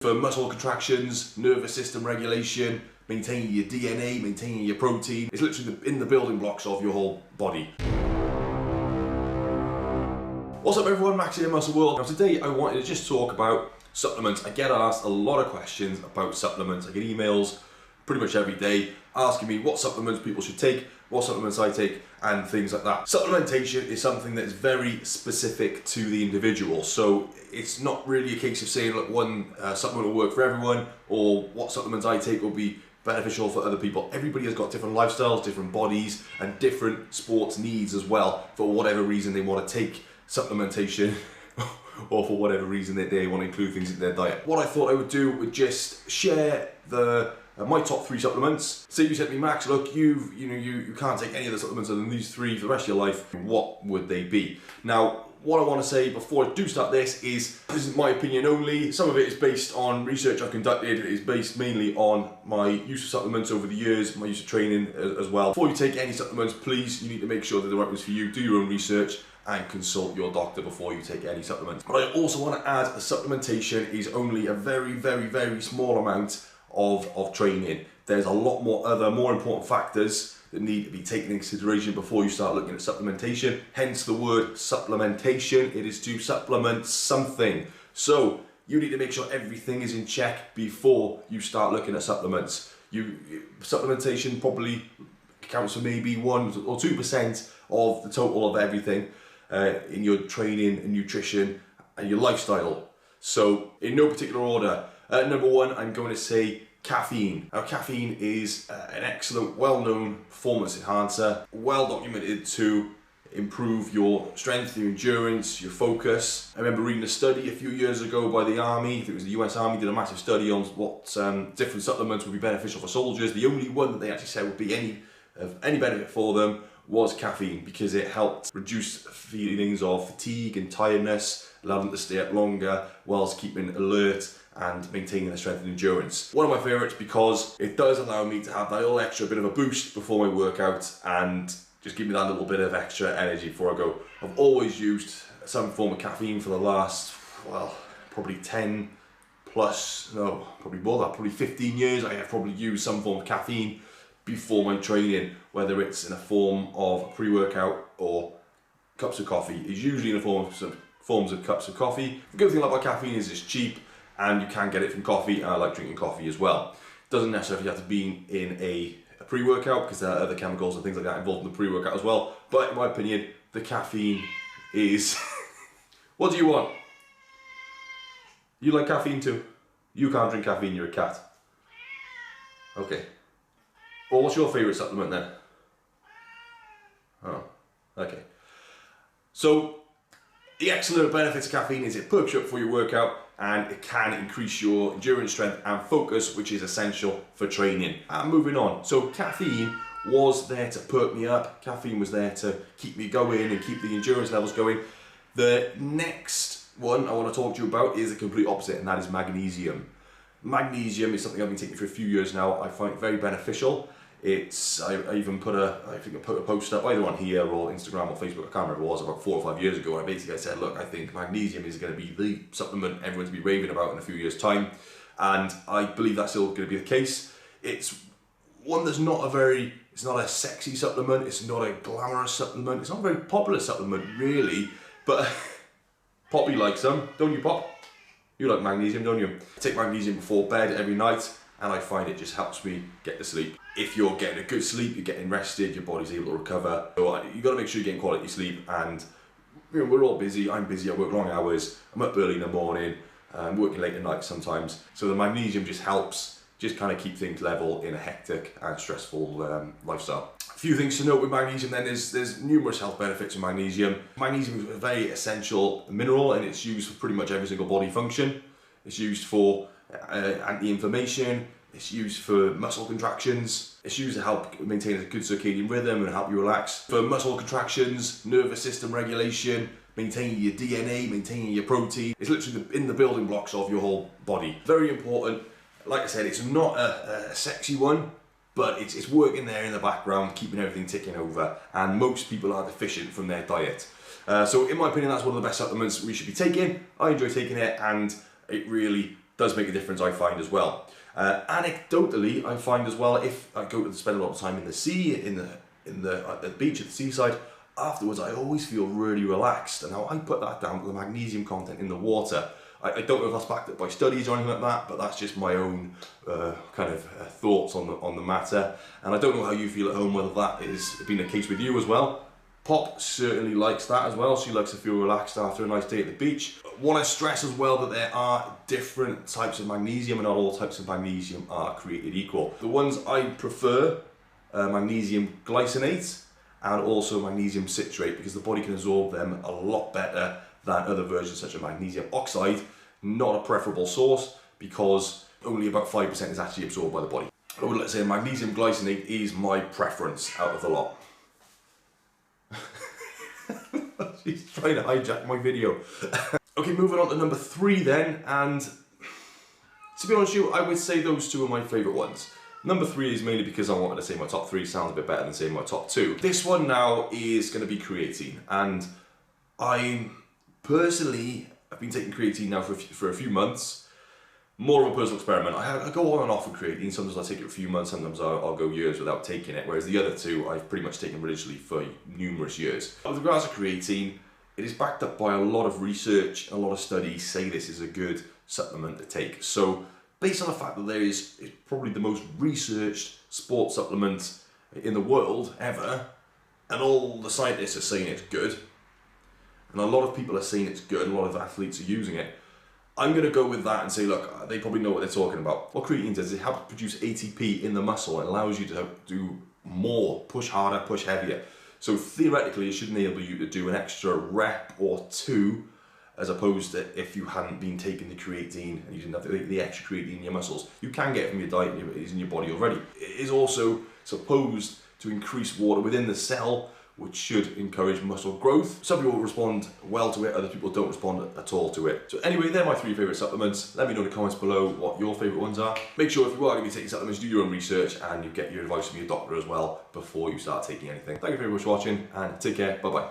for muscle contractions, nervous system regulation, maintaining your DNA, maintaining your protein. It's literally in the building blocks of your whole body. What's up everyone, Max here, Muscle World. Now today I wanted to just talk about supplements. I get asked a lot of questions about supplements. I get emails pretty much every day asking me what supplements people should take, what supplements I take, and things like that. Supplementation is something that is very specific to the individual. So it's not really a case of saying, look, one supplement will work for everyone, or what supplements I take will be beneficial for other people. Everybody has got different lifestyles, different bodies, and different sports needs as well, for whatever reason they want to take supplementation or for whatever reason that they want to include things in their diet. What I thought I would do would just share my top 3 supplements. Say you said to me, Max, look, you can't take any of the supplements other than these 3 for the rest of your life. What would they be? Now, what I want to say before I do start this is my opinion only. Some of it is based on research I've conducted. It is based mainly on my use of supplements over the years, my use of training as well. Before you take any supplements, please, you need to make sure they're the right ones for you. Do your own research and consult your doctor before you take any supplements. But I also want to add that supplementation is only a very, very, very small amount of training. There's a lot more other more important factors that need to be taken into consideration before you start looking at supplementation. Hence the word supplementation. It is to supplement something. So you need to make sure everything is in check before you start looking at supplements. Supplementation probably accounts for maybe 1 or 2% of the total of everything in your training and nutrition and your lifestyle. So in no particular order, number 1, I'm going to say caffeine. Now caffeine is an excellent, well-known performance enhancer, well documented to improve your strength, your endurance, your focus. I remember reading a study a few years ago by the Army, I think it was the US Army, did a massive study on what different supplements would be beneficial for soldiers. The only one that they actually said would be of any benefit for them was caffeine, because it helped reduce feelings of fatigue and tiredness, allowed them to stay up longer whilst keeping alert and maintaining their strength and endurance. One of my favourites because it does allow me to have that little extra bit of a boost before my workout and just give me that little bit of extra energy before I go. I've always used some form of caffeine for the last, well, probably 10 plus, no, probably more than that, probably 15 years. I have probably used some form of caffeine before my training, whether it's in a form of pre-workout or cups of coffee. It's usually in the forms of cups of coffee. The good thing about caffeine is it's cheap and you can get it from coffee, and I like drinking coffee as well. It doesn't necessarily have to be in a pre-workout, because there are other chemicals and things like that involved in the pre-workout as well. But in my opinion, the caffeine is... What do you want? You like caffeine too? You can't drink caffeine, you're a cat. Okay. Well, what's your favourite supplement then? Oh, okay. So, the excellent benefits of caffeine is it perks you up for your workout, and it can increase your endurance, strength and focus, which is essential for training. And moving on, so caffeine was there to perk me up, caffeine was there to keep me going and keep the endurance levels going. The next one I want to talk to you about is the complete opposite, and that is magnesium. Magnesium is something I've been taking for a few years now. I find it very beneficial. I even put a post up either on here or Instagram or Facebook, I can't remember, it was about 4 or 5 years ago, and I said, look, I think magnesium is going to be the supplement everyone's going to be raving about in a few years time, and I believe that's still going to be the case. It's one that's it's not a sexy supplement, it's not a glamorous supplement, it's not a very popular supplement really, but Poppy likes them, don't you, Pop? You like magnesium, don't you? I take magnesium before bed every night, and I find it just helps me get to sleep. If you're getting a good sleep, you're getting rested, your body's able to recover. So you've got to make sure you're getting quality sleep, and we're all busy, I'm busy, I work long hours, I'm up early in the morning, I'm working late at night sometimes. So the magnesium just helps, just kind of keep things level in a hectic and stressful lifestyle. A few things to note with magnesium then is there's numerous health benefits of magnesium. Magnesium is a very essential mineral, and it's used for pretty much every single body function. It's used for anti-inflammation, it's used for muscle contractions, it's used to help maintain a good circadian rhythm and help you relax. For muscle contractions, nervous system regulation, maintaining your DNA, maintaining your protein. It's literally in the building blocks of your whole body. Very important. Like I said, it's not a sexy one, but it's working there in the background, keeping everything ticking over, and most people are deficient from their diet. So in my opinion, that's one of the best supplements we should be taking. I enjoy taking it, and it really does make a difference, I find, as well. Anecdotally, I find as well, if I go to spend a lot of time in the sea, at the beach, at the seaside, afterwards I always feel really relaxed. And now I put that down to the magnesium content in the water. I don't know if that's backed up by studies or anything like that, but that's just my own thoughts on the matter. And I don't know how you feel at home, whether that has been the case with you as well. Pop certainly likes that as well. She likes to feel relaxed after a nice day at the beach. Want to stress as well that there are different types of magnesium, and not all types of magnesium are created equal. The ones I prefer, magnesium glycinate and also magnesium citrate, because the body can absorb them a lot better than other versions such as magnesium oxide. Not a preferable source, because only about 5% is actually absorbed by the body. I would let's say magnesium glycinate is my preference out of the lot. She's trying to hijack my video. Okay, moving on to number 3 then, and to be honest with you, I would say those two are my favourite ones. Number 3 is mainly because I wanted to say my top 3 sounds a bit better than saying my top 2. This one now is going to be creatine, and I've been taking creatine now for a few months. More of a personal experiment. I go on and off with creatine. Sometimes I take it for a few months, sometimes I'll go years without taking it, whereas the other two I've pretty much taken religiously for numerous years. With regards to creatine, it is backed up by a lot of research, a lot of studies say this is a good supplement to take. So based on the fact that it's probably the most researched sports supplement in the world ever, and all the scientists are saying it's good, and a lot of people are saying it's good, a lot of athletes are using it, I'm going to go with that and say, look, they probably know what they're talking about. What creatine does is it helps produce ATP in the muscle and allows you to do more, push harder, push heavier. So theoretically, it should enable you to do an extra rep or 2, as opposed to if you hadn't been taking the creatine and you didn't have the extra creatine in your muscles. You can get it from your diet, it's in your body already. It is also supposed to increase water within the cell, which should encourage muscle growth. Some people respond well to it, other people don't respond at all to it. So anyway, they're my 3 favourite supplements. Let me know in the comments below what your favourite ones are. Make sure if you are going to be taking supplements, do your own research and you get your advice from your doctor as well before you start taking anything. Thank you very much for watching, and take care, bye bye.